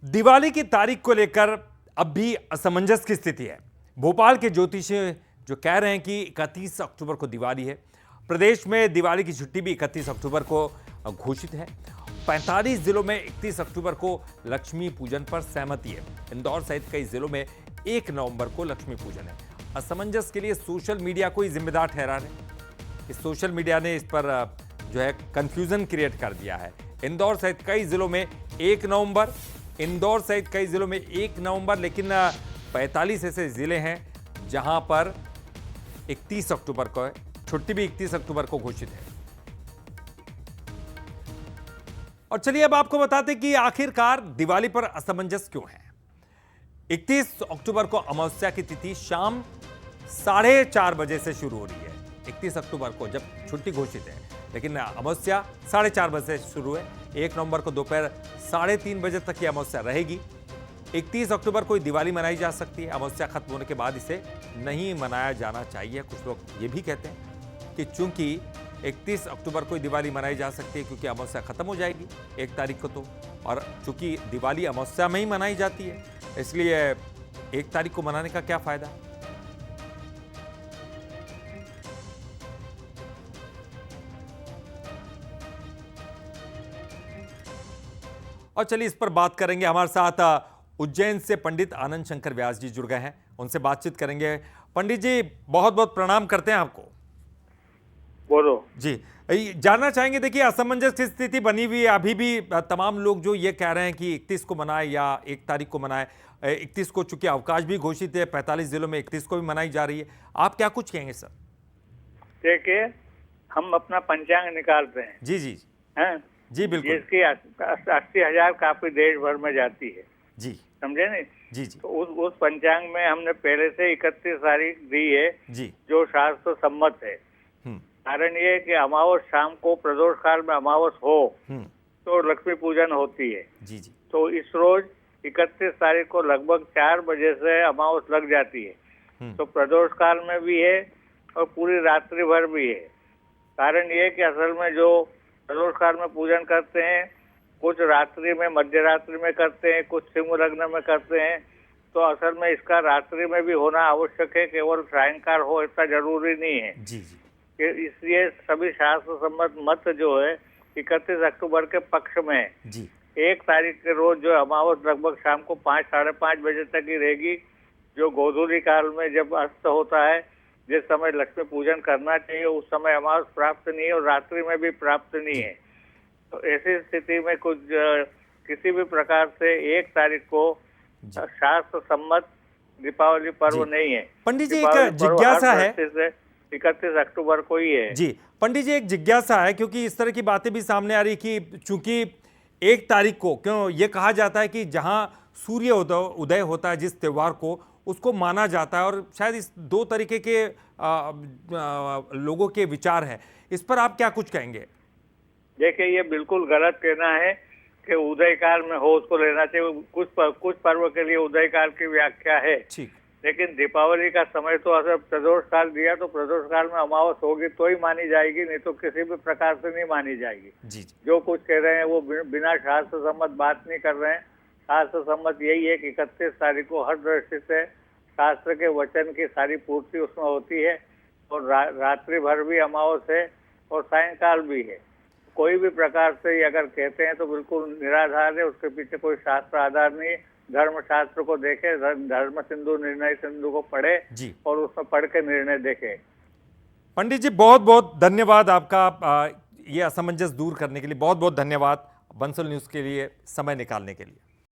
दिवाली की तारीख को लेकर अब भी असमंजस की स्थिति है। भोपाल के ज्योतिषी जो कह रहे हैं कि 31 अक्टूबर को दिवाली है। प्रदेश में दिवाली की छुट्टी भी 31 अक्टूबर को घोषित है। 45 जिलों में 31 अक्टूबर को लक्ष्मी पूजन पर सहमति है। इंदौर सहित कई जिलों में 1 नवंबर को लक्ष्मी पूजन है। असमंजस के लिए सोशल मीडिया को ही जिम्मेदार ठहरा रहे हैं। इस सोशल मीडिया ने इस पर जो है कंफ्यूजन क्रिएट कर दिया है। इंदौर सहित कई जिलों में 1 नवंबर, इंदौर सहित कई जिलों में 1 नवंबर, लेकिन 45 ऐसे जिले हैं जहां पर 31 अक्टूबर को छुट्टी भी 31 अक्टूबर को घोषित है। और चलिए अब आपको बताते कि आखिरकार दिवाली पर असमंजस क्यों है। 31 अक्टूबर को अमावस्या की तिथि शाम 4:30 बजे से शुरू हो रही है। 31 अक्टूबर को जब छुट्टी घोषित है, लेकिन अमावस्या 4:30 बजे से शुरू है। 1 नवंबर को दोपहर 3:30 बजे तक ये अमावस्या रहेगी। 31 अक्टूबर को दिवाली मनाई जा सकती है। अमावस्या खत्म होने के बाद इसे नहीं मनाया जाना चाहिए। कुछ लोग ये भी कहते हैं कि चूंकि 31 अक्टूबर को दिवाली मनाई जा सकती है क्योंकि अमावस्या खत्म हो जाएगी 1 तारीख को, तो और चूंकि दिवाली अमावस्या में ही मनाई जाती है, इसलिए 1 तारीख को मनाने का क्या फायदा। और चलिए इस पर बात करेंगे। हमारे साथ उज्जैन से पंडित आनंद शंकर व्यास जी जुड़ गए हैं, उनसे बातचीत करेंगे। पंडित जी बहुत बहुत प्रणाम करते हैं आपको। बोलो जी, जानना चाहेंगे, देखिए असमंजस की स्थिति बनी हुई है। अभी भी तमाम लोग जो ये कह रहे हैं कि 31 को मनाए या 1 तारीख को मनाए। 31 को चूंकि अवकाश भी घोषित है, 45 जिलों में 31 को भी मनाई जा रही है। आप क्या कुछ कहेंगे सर? देखिए, हम अपना पंचांग निकालते हैं। जी जी हैं? जी बिल्कुल। जिसकी 80,000 कापी देश भर में जाती है। जी समझे नहीं? जी जी तो उस पंचांग में हमने पहले से 31 तारीख दी है, जी। जो शास्त्र सम्मत है। कारण ये है कि अमावस शाम को प्रदोष काल में अमावस हो तो लक्ष्मी पूजन होती है। जी जी। तो इस रोज 31 तारीख को लगभग 4 बजे से अमावस लग जाती है। तो प्रदोष काल में भी है और पूरी रात्रि भर भी है। कारण ये कि असल में जो प्रदोष काल में पूजन करते हैं, कुछ रात्रि में, मध्य रात्रि में करते हैं, कुछ सिंह लग्न में करते हैं। तो असल में इसका रात्रि में भी होना आवश्यक है, केवल सायंकाल हो ऐसा जरूरी नहीं है। जी जी। इसलिए सभी शास्त्र सम्मत मत जो है 31 अक्टूबर के पक्ष में है। जी। 1 तारीख के रोज जो अमावस लगभग शाम को 5 साढ़े 5 बजे तक ही रहेगी। जो गोधूली काल में जब अस्त होता है, जिस समय लक्ष्मी पूजन करना चाहिए, उस समय अमावस प्राप्त नहीं है और रात्रि में भी प्राप्त नहीं है। तो ऐसी स्थिति में कुछ किसी भी प्रकार से 1 तारीख को शास्त्र सम्मत दीपावली पर्व नहीं है। पंडित जी एक जिज्ञासा है, 31 अक्टूबर को ही है। जी पंडित जी एक जिज्ञासा है, क्योंकि इस तरह की बातें भी सामने आ रही कि चूंकि 1 तारीख को क्यों ये कहा जाता है कि जहां सूर्य उदय होता है जिस त्योहार को, उसको माना जाता है, और शायद इस 2 तरीके के लोगों के विचार हैं। इस पर आप क्या कुछ कहेंगे? देखिए, ये बिल्कुल गलत कहना है कि उदय काल में हो उसको लेना चाहिए। कुछ पर्व के लिए उदय काल की व्याख्या है, ठीक, लेकिन दीपावली का समय तो अगर प्रदोष काल दिया तो प्रदोष काल में अमावस होगी तो ही मानी जाएगी, नहीं तो किसी भी प्रकार से नहीं मानी जाएगी। जी। जो कुछ कह रहे हैं वो बिना शास्त्र सम्मत बात नहीं कर रहे हैं। शास्त्र सम्मत यही है कि 31 तारीख को हर दृष्टि से शास्त्र के वचन की सारी पूर्ति उसमें होती है, और रात्रि भर भी अमावस है और सायंकाल भी है। कोई भी प्रकार से अगर कहते हैं तो बिल्कुल निराधार है, उसके पीछे कोई शास्त्र आधार नहीं है। धर्म शास्त्र को देखे, धर्म सिंधु निर्णय सिंधु को पढ़े जी, और उसमें पढ़ के निर्णय देखे। पंडित जी बहुत बहुत धन्यवाद आपका ये असमंजस दूर करने के लिए। बहुत बहुत धन्यवाद बंसल न्यूज के लिए समय निकालने के लिए।